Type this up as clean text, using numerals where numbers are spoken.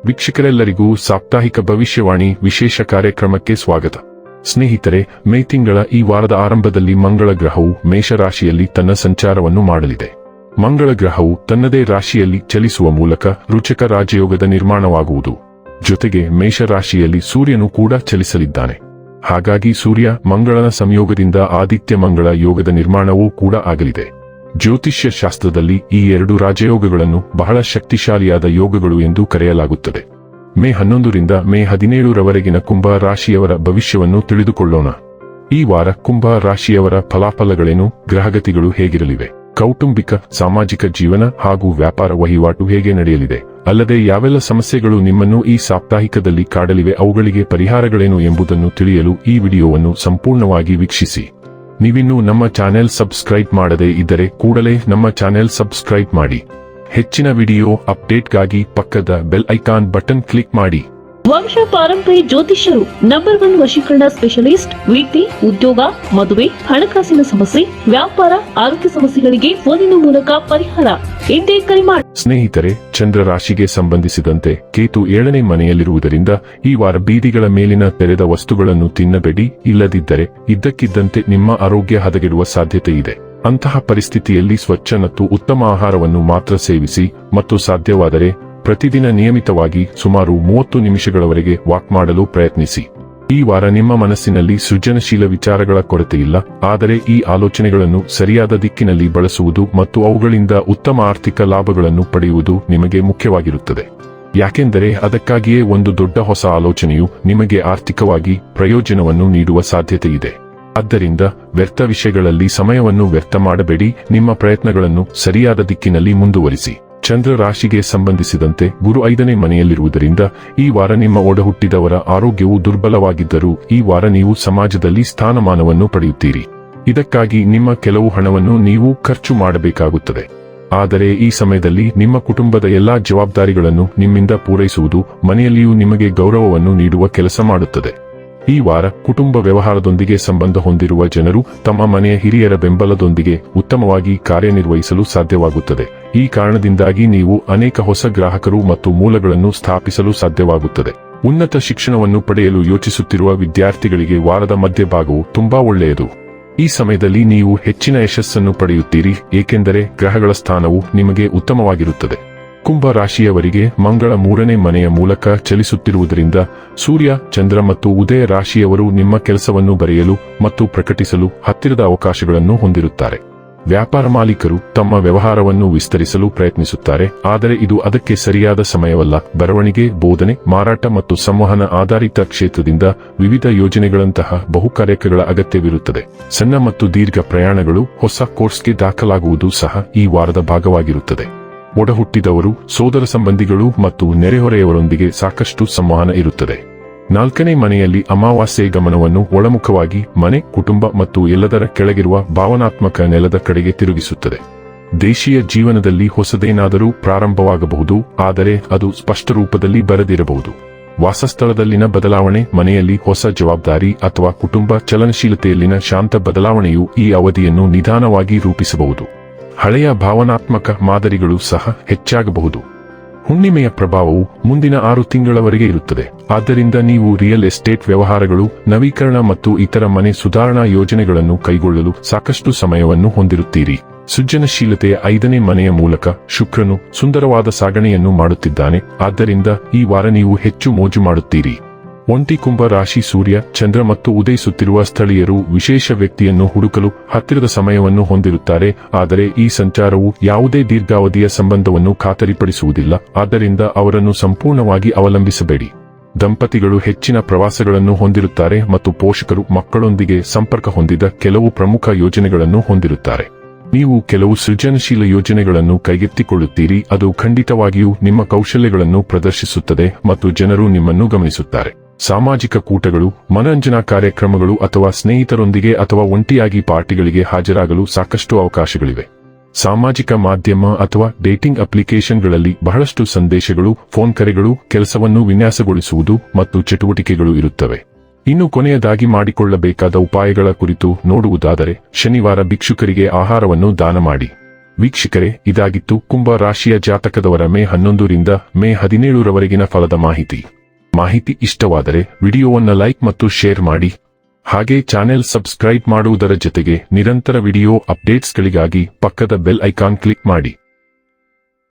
ವೀಕ್ಷಕರೆಲ್ಲರಿಗೂ ಸಾಪ್ತಾಹಿಕ ಭವಿಷ್ಯವಾಣಿ ವಿಶೇಷ ಕಾರ್ಯಕ್ರಮಕ್ಕೆ ಸ್ವಾಗತ. ಸ್ನೇಹಿತರೆ, ಮೇ ತಿಂಗಳ ಈ ವಾರದ ಆರಂಭದಲ್ಲಿ ಮಂಗಳ ಗ್ರಹವು ಮೇಷರಾಶಿಯಲ್ಲಿ ತನ್ನ ಸಂಚಾರವನ್ನು ಮಾಡಲಿದೆ. ಮಂಗಳ ಗ್ರಹವು ತನ್ನದೇ ರಾಶಿಯಲ್ಲಿ ಚಲಿಸುವ ಮೂಲಕ ರುಚಕ ರಾಜಯೋಗದ ನಿರ್ಮಾಣವಾಗುವುದು. ಜೊತೆಗೆ ಮೇಷರಾಶಿಯಲ್ಲಿ ಸೂರ್ಯನು ಕೂಡ ಚಲಿಸಲಿದ್ದಾನೆ. ಹಾಗಾಗಿ ಸೂರ್ಯ ಮಂಗಳನ ಸಂಯೋಗದಿಂದ ಆದಿತ್ಯ ಮಂಗಳ ಯೋಗದ ನಿರ್ಮಾಣವೂ ಕೂಡ ಆಗಲಿದೆ. ಜ್ಯೋತಿಷ್ಯ ಶಾಸ್ತ್ರದಲ್ಲಿ ಈ ಎರಡು ರಾಜಯೋಗಗಳನ್ನು ಬಹಳ ಶಕ್ತಿಶಾಲಿಯಾದ ಯೋಗಗಳು ಎಂದು ಕರೆಯಲಾಗುತ್ತದೆ. ಮೇ 11ರಿಂದ ಮೇ 17ರವರೆಗಿನ ಕುಂಭ ರಾಶಿಯವರ ಭವಿಷ್ಯವನ್ನು ತಿಳಿದುಕೊಳ್ಳೋಣ. ಈ ವಾರ ಕುಂಭ ರಾಶಿಯವರ ಫಲಾಫಲಗಳೇನು, ಗ್ರಹಗತಿಗಳು ಹೇಗಿರಲಿವೆ, ಕೌಟುಂಬಿಕ ಸಾಮಾಜಿಕ ಜೀವನ ಹಾಗೂ ವ್ಯಾಪಾರ ವಹಿವಾಟು ಹೇಗೆ ನಡೆಯಲಿದೆ, ಅಲ್ಲದೆ ಯಾವೆಲ್ಲ ಸಮಸ್ಯೆಗಳು ನಿಮ್ಮನ್ನು ಈ ಸಾಪ್ತಾಹಿಕದಲ್ಲಿ ಕಾಡಲಿವೆ, ಅವುಗಳಿಗೆ ಪರಿಹಾರಗಳೇನು ಎಂಬುದನ್ನು ತಿಳಿಯಲು ಈ ವಿಡಿಯೋವನ್ನು ಸಂಪೂರ್ಣವಾಗಿ ವೀಕ್ಷಿಸಿ. ನೀವಿನ್ನೂ ನಮ್ಮ ಚಾನೆಲ್ ಸಬ್ಸ್ಕ್ರೈಬ್ ಮಾಡದೇ ಇದ್ದರೆ ಕೂಡಲೇ ನಮ್ಮ ಚಾನೆಲ್ ಸಬ್ಸ್ಕ್ರೈಬ್ ಮಾಡಿ. ಹೆಚ್ಚಿನ ವಿಡಿಯೋ ಅಪ್ಡೇಟ್ಗಾಗಿ ಪಕ್ಕದ ಬೆಲ್ ಐಕಾನ್ ಬಟನ್ ಕ್ಲಿಕ್ ಮಾಡಿ. ವಂಶ ಪಾರಂಪರ್ಯ ಜ್ಯೋತಿಷ್ಯರು ನಂಬರ್ 1 ವಶೀಕರಣ ಸ್ಪೆಷಲಿಸ್ಟ್. ವಿದ್ಯೆ, ಉದ್ಯೋಗ, ಮದುವೆ, ಹಣಕಾಸಿನ ಸಮಸ್ಯೆ, ವ್ಯಾಪಾರ, ಆರೋಗ್ಯ ಸಮಸ್ಯೆಗಳಿಗೆ ಫೋನಿನ ಮೂಲಕ ಪರಿಹಾರ. ಹಿಂದೆ ಕರೆ ಮಾಡಿ. ಸ್ನೇಹಿತರೆ, ಚಂದ್ರ ರಾಶಿಗೆ ಸಂಬಂಧಿಸಿದಂತೆ ಕೇತು 7ನೇ ಮನೆಯಲ್ಲಿರುವುದರಿಂದ ಈ ವಾರ ಬೀದಿಗಳ ಮೇಲಿನ ತೆರೆದ ವಸ್ತುಗಳನ್ನು ತಿನ್ನಬೇಡಿ. ಇಲ್ಲದಿದ್ದರೆ ಇದ್ದಕ್ಕಿದ್ದಂತೆ ನಿಮ್ಮ ಆರೋಗ್ಯ ಹದಗೆಡುವ ಸಾಧ್ಯತೆ ಇದೆ. ಅಂತಹ ಪರಿಸ್ಥಿತಿಯಲ್ಲಿ ಸ್ವಚ್ಛ ಮತ್ತು ಉತ್ತಮ ಆಹಾರವನ್ನು ಮಾತ್ರ ಸೇವಿಸಿ ಮತ್ತು ಸಾಧ್ಯವಾದರೆ ಪ್ರತಿದಿನ ನಿಯಮಿತವಾಗಿ ಸುಮಾರು 30 ನಿಮಿಷಗಳವರೆಗೆ ವಾಕ್ ಮಾಡಲು ಪ್ರಯತ್ನಿಸಿ. ಈ ವಾರ ನಿಮ್ಮ ಮನಸ್ಸಿನಲ್ಲಿ ಸೃಜನಶೀಲ ವಿಚಾರಗಳ ಕೊರತೆಯಿಲ್ಲ, ಆದರೆ ಈ ಆಲೋಚನೆಗಳನ್ನು ಸರಿಯಾದ ದಿಕ್ಕಿನಲ್ಲಿ ಬಳಸುವುದು ಮತ್ತು ಅವುಗಳಿಂದ ಉತ್ತಮ ಆರ್ಥಿಕ ಲಾಭಗಳನ್ನು ಪಡೆಯುವುದು ನಿಮಗೆ ಮುಖ್ಯವಾಗಿರುತ್ತದೆ. ಯಾಕೆಂದರೆ ಅದಕ್ಕಾಗಿಯೇ ಒಂದು ದೊಡ್ಡ ಹೊಸ ಆಲೋಚನೆಯು ನಿಮಗೆ ಆರ್ಥಿಕವಾಗಿ ಪ್ರಯೋಜನವನ್ನು ನೀಡುವ ಸಾಧ್ಯತೆ ಇದೆ. ಆದ್ದರಿಂದ ವ್ಯರ್ಥ ವಿಷಯಗಳಲ್ಲಿ ಸಮಯವನ್ನು ವ್ಯರ್ಥ ಮಾಡಬೇಡಿ. ನಿಮ್ಮ ಪ್ರಯತ್ನಗಳನ್ನು ಸರಿಯಾದ ದಿಕ್ಕಿನಲ್ಲಿ ಮುಂದುವರಿಸಿ. ಚಂದ್ರ ರಾಶಿಗೆ ಸಂಬಂಧಿಸಿದಂತೆ ಗುರು 5ನೇ ಮನೆಯಲ್ಲಿರುವುದರಿಂದ ಈ ವಾರ ನಿಮ್ಮ ಒಡಹುಟ್ಟಿದವರ ಆರೋಗ್ಯವು ದುರ್ಬಲವಾಗಿದ್ದರೂ ಈ ವಾರ ನೀವು ಸಮಾಜದಲ್ಲಿ ಸ್ಥಾನಮಾನವನ್ನು ಪಡೆಯುತ್ತೀರಿ. ಇದಕ್ಕಾಗಿ ನಿಮ್ಮ ಕೆಲವು ಹಣವನ್ನು ನೀವು ಖರ್ಚು ಮಾಡಬೇಕಾಗುತ್ತದೆ. ಆದರೆ ಈ ಸಮಯದಲ್ಲಿ ನಿಮ್ಮ ಕುಟುಂಬದ ಎಲ್ಲಾ ಜವಾಬ್ದಾರಿಗಳನ್ನು ನಿಮ್ಮಿಂದ ಪೂರೈಸುವುದು ಮನೆಯಲ್ಲಿಯೂ ನಿಮಗೆ ಗೌರವವನ್ನು ನೀಡುವ ಕೆಲಸ ಮಾಡುತ್ತದೆ. ಈ ವಾರ ಕುಟುಂಬ ವ್ಯವಹಾರದೊಂದಿಗೆ ಸಂಬಂಧ ಹೊಂದಿರುವ ಜನರು ತಮ್ಮ ಮನೆಯ ಹಿರಿಯರ ಬೆಂಬಲದೊಂದಿಗೆ ಉತ್ತಮವಾಗಿ ಕಾರ್ಯನಿರ್ವಹಿಸಲು ಸಾಧ್ಯವಾಗುತ್ತದೆ. ಈ ಕಾರಣದಿಂದಾಗಿ ನೀವು ಅನೇಕ ಹೊಸ ಗ್ರಾಹಕರು ಮತ್ತು ಮೂಲಗಳನ್ನು ಸ್ಥಾಪಿಸಲು ಸಾಧ್ಯವಾಗುತ್ತದೆ. ಉನ್ನತ ಶಿಕ್ಷಣವನ್ನು ಪಡೆಯಲು ಯೋಚಿಸುತ್ತಿರುವ ವಿದ್ಯಾರ್ಥಿಗಳಿಗೆ ವಾರದ ಮಧ್ಯಭಾಗವು ತುಂಬಾ ಒಳ್ಳೆಯದು. ಈ ಸಮಯದಲ್ಲಿ ನೀವು ಹೆಚ್ಚಿನ ಯಶಸ್ಸನ್ನು ಪಡೆಯುತ್ತೀರಿ, ಏಕೆಂದರೆ ಗ್ರಹಗಳ ಸ್ಥಾನವು ನಿಮಗೆ ಉತ್ತಮವಾಗಿರುತ್ತದೆ. ಕುಂಭ ರಾಶಿಯವರಿಗೆ ಮಂಗಳ 3ನೇ ಮನೆಯ ಮೂಲಕ ಚಲಿಸುತ್ತಿರುವುದರಿಂದ ಸೂರ್ಯ, ಚಂದ್ರ ಮತ್ತು ಉದಯ ರಾಶಿಯವರು ನಿಮ್ಮ ಕೆಲಸವನ್ನು ಬರೆಯಲು ಮತ್ತು ಪ್ರಕಟಿಸಲು ಹತ್ತಿರದ ಅವಕಾಶಗಳನ್ನು ಹೊಂದಿರುತ್ತಾರೆ. ವ್ಯಾಪಾರ ಮಾಲೀಕರು ತಮ್ಮ ವ್ಯವಹಾರವನ್ನು ವಿಸ್ತರಿಸಲು ಪ್ರಯತ್ನಿಸುತ್ತಾರೆ, ಆದರೆ ಇದು ಅದಕ್ಕೆ ಸರಿಯಾದ ಸಮಯವಲ್ಲ. ಬರವಣಿಗೆ, ಬೋಧನೆ, ಮಾರಾಟ ಮತ್ತು ಸಂವಹನ ಆಧಾರಿತ ಕ್ಷೇತ್ರದಿಂದ ವಿವಿಧ ಯೋಜನೆಗಳಂತಹ ಬಹುಕಾರ್ಯಗಳ ಅಗತ್ಯವಿರುತ್ತದೆ. ಸಣ್ಣ ಮತ್ತು ದೀರ್ಘ ಪ್ರಯಾಣಗಳು, ಹೊಸ ಕೋರ್ಸ್ಗೆ ದಾಖಲಾಗುವುದು ಸಹ ಈ ವಾರದ ಭಾಗವಾಗಿರುತ್ತದೆ. ಒಡಹುಟ್ಟಿದವರು, ಸೋದರ ಸಂಬಂಧಿಗಳು ಮತ್ತು ನೆರೆಹೊರೆಯವರೊಂದಿಗೆ ಸಾಕಷ್ಟು ಸಂವಹನ ಇರುತ್ತದೆ. 4ನೇ ಮನೆಯಲ್ಲಿ ಅಮಾವಾಸ್ಯೆ ಗಮನವನ್ನು ಒಳಮುಖವಾಗಿ ಮನೆ, ಕುಟುಂಬ ಮತ್ತು ಎಲ್ಲದರ ಕೆಳಗಿರುವ ಭಾವನಾತ್ಮಕ ನೆಲದ ಕಡೆಗೆ ತಿರುಗಿಸುತ್ತದೆ. ದೇಶೀಯ ಜೀವನದಲ್ಲಿ ಹೊಸದೇನಾದರೂ ಪ್ರಾರಂಭವಾಗಬಹುದು, ಆದರೆ ಅದು ಸ್ಪಷ್ಟ ರೂಪದಲ್ಲಿ ಬರದಿರಬಹುದು. ವಾಸಸ್ಥಳದಲ್ಲಿನ ಬದಲಾವಣೆ, ಮನೆಯಲ್ಲಿ ಹೊಸ ಜವಾಬ್ದಾರಿ ಅಥವಾ ಕುಟುಂಬ ಚಲನಶೀಲತೆಯಲ್ಲಿನ ಶಾಂತ ಬದಲಾವಣೆಯು ಈ ಅವಧಿಯನ್ನು ನಿಧಾನವಾಗಿ ರೂಪಿಸಬಹುದು. ಹಳೆಯ ಭಾವನಾತ್ಮಕ ಮಾದರಿಗಳು ಸಹ ಹೆಚ್ಚಾಗಬಹುದು. ಹುಣ್ಣಿಮೆಯ ಪ್ರಭಾವವು ಮುಂದಿನ 6 ತಿಂಗಳವರೆಗೆ ಇರುತ್ತದೆ. ಆದ್ದರಿಂದ ನೀವು ರಿಯಲ್ ಎಸ್ಟೇಟ್ ವ್ಯವಹಾರಗಳು, ನವೀಕರಣ ಮತ್ತು ಇತರ ಮನೆ ಸುಧಾರಣಾ ಯೋಜನೆಗಳನ್ನು ಕೈಗೊಳ್ಳಲು ಸಾಕಷ್ಟು ಸಮಯವನ್ನು ಹೊಂದಿರುತ್ತೀರಿ. ಸೃಜನಶೀಲತೆಯ 5ನೇ ಮನೆಯ ಮೂಲಕ ಶುಕ್ರನು ಸುಂದರವಾದ ಸಾಗಣೆಯನ್ನು ಮಾಡುತ್ತಿದ್ದಾನೆ, ಆದ್ದರಿಂದ ಈ ವಾರ ನೀವು ಹೆಚ್ಚು ಮೋಜು ಮಾಡುತ್ತೀರಿ. ಒಂಟಿ ಕುಂಭ ರಾಶಿ ಸೂರ್ಯ, ಚಂದ್ರ ಮತ್ತು ಉದಯಿಸುತ್ತಿರುವ ಸ್ಥಳೀಯರು ವಿಶೇಷ ವ್ಯಕ್ತಿಯನ್ನು ಹುಡುಕಲು ಹತ್ತಿರದ ಸಮಯವನ್ನು ಹೊಂದಿರುತ್ತಾರೆ, ಆದರೆ ಈ ಸಂಚಾರವು ಯಾವುದೇ ದೀರ್ಘಾವಧಿಯ ಸಂಬಂಧವನ್ನು ಖಾತರಿಪಡಿಸುವುದಿಲ್ಲ, ಆದ್ದರಿಂದ ಅವರನ್ನು ಸಂಪೂರ್ಣವಾಗಿ ಅವಲಂಬಿಸಬೇಡಿ. ದಂಪತಿಗಳು ಹೆಚ್ಚಿನ ಪ್ರವಾಸಗಳನ್ನು ಹೊಂದಿರುತ್ತಾರೆ ಮತ್ತು ಪೋಷಕರು ಮಕ್ಕಳೊಂದಿಗೆ ಸಂಪರ್ಕ ಹೊಂದಿದ ಕೆಲವು ಪ್ರಮುಖ ಯೋಜನೆಗಳನ್ನು ಹೊಂದಿರುತ್ತಾರೆ. ನೀವು ಕೆಲವು ಸೃಜನಶೀಲ ಯೋಜನೆಗಳನ್ನು ಕೈಗೆತ್ತಿಕೊಳ್ಳುತ್ತೀರಿ, ಅದು ಖಂಡಿತವಾಗಿಯೂ ನಿಮ್ಮ ಕೌಶಲ್ಯಗಳನ್ನು ಪ್ರದರ್ಶಿಸುತ್ತದೆ ಮತ್ತು ಜನರು ನಿಮ್ಮನ್ನು ಗಮನಿಸುತ್ತಾರೆ. ಸಾಮಾಜಿಕ ಕೂಟಗಳು, ಮನರಂಜನಾ ಕಾರ್ಯಕ್ರಮಗಳು ಅಥವಾ ಸ್ನೇಹಿತರೊಂದಿಗೆ ಅಥವಾ ಒಂಟಿಯಾಗಿ ಪಾರ್ಟಿಗಳಿಗೆ ಹಾಜರಾಗಲು ಸಾಕಷ್ಟು ಅವಕಾಶಗಳಿವೆ. ಸಾಮಾಜಿಕ ಮಾಧ್ಯಮ ಅಥವಾ ಡೇಟಿಂಗ್ ಅಪ್ಲಿಕೇಶನ್ಗಳಲ್ಲಿ ಬಹಳಷ್ಟು ಸಂದೇಶಗಳು, ಫೋನ್ ಕರೆಗಳು, ಕೆಲಸವನ್ನು ವಿನ್ಯಾಸಗೊಳಿಸುವುದು ಮತ್ತು ಚಟುವಟಿಕೆಗಳು ಇರುತ್ತವೆ. ಇನ್ನು ಕೊನೆಯದಾಗಿ ಮಾಡಿಕೊಳ್ಳಬೇಕಾದ ಉಪಾಯಗಳ ಕುರಿತು ನೋಡುವುದಾದರೆ, ಶನಿವಾರ ಭಿಕ್ಷುಕರಿಗೆ ಆಹಾರವನ್ನು ದಾನ ಮಾಡಿ. ವೀಕ್ಷಕರೇ, ಇದಾಗಿತ್ತು ಕುಂಭ ರಾಶಿಯ ಜಾತಕದವರ ಮೇ 11ರಿಂದ ಮೇ 17ರವರೆಗಿನ ಫಲದ ಮಾಹಿತಿ ಇಷ್ಟವಾದರೆ ವಿಡಿಯೋವನ್ನು ಲೈಕ್ ಮತ್ತು ಶೇರ್ ಮಾಡಿ. ಹಾಗೆ ಚಾನೆಲ್ ಸಬ್ಸ್ಕ್ರೈಬ್ ಮಾಡುವುದರ ಜೊತೆಗೆ ನಿರಂತರ ವಿಡಿಯೋ ಅಪ್ಡೇಟ್ಸ್ಗಳಿಗಾಗಿ ಪಕ್ಕದ ಬೆಲ್ ಐಕಾನ್ ಕ್ಲಿಕ್ ಮಾಡಿ.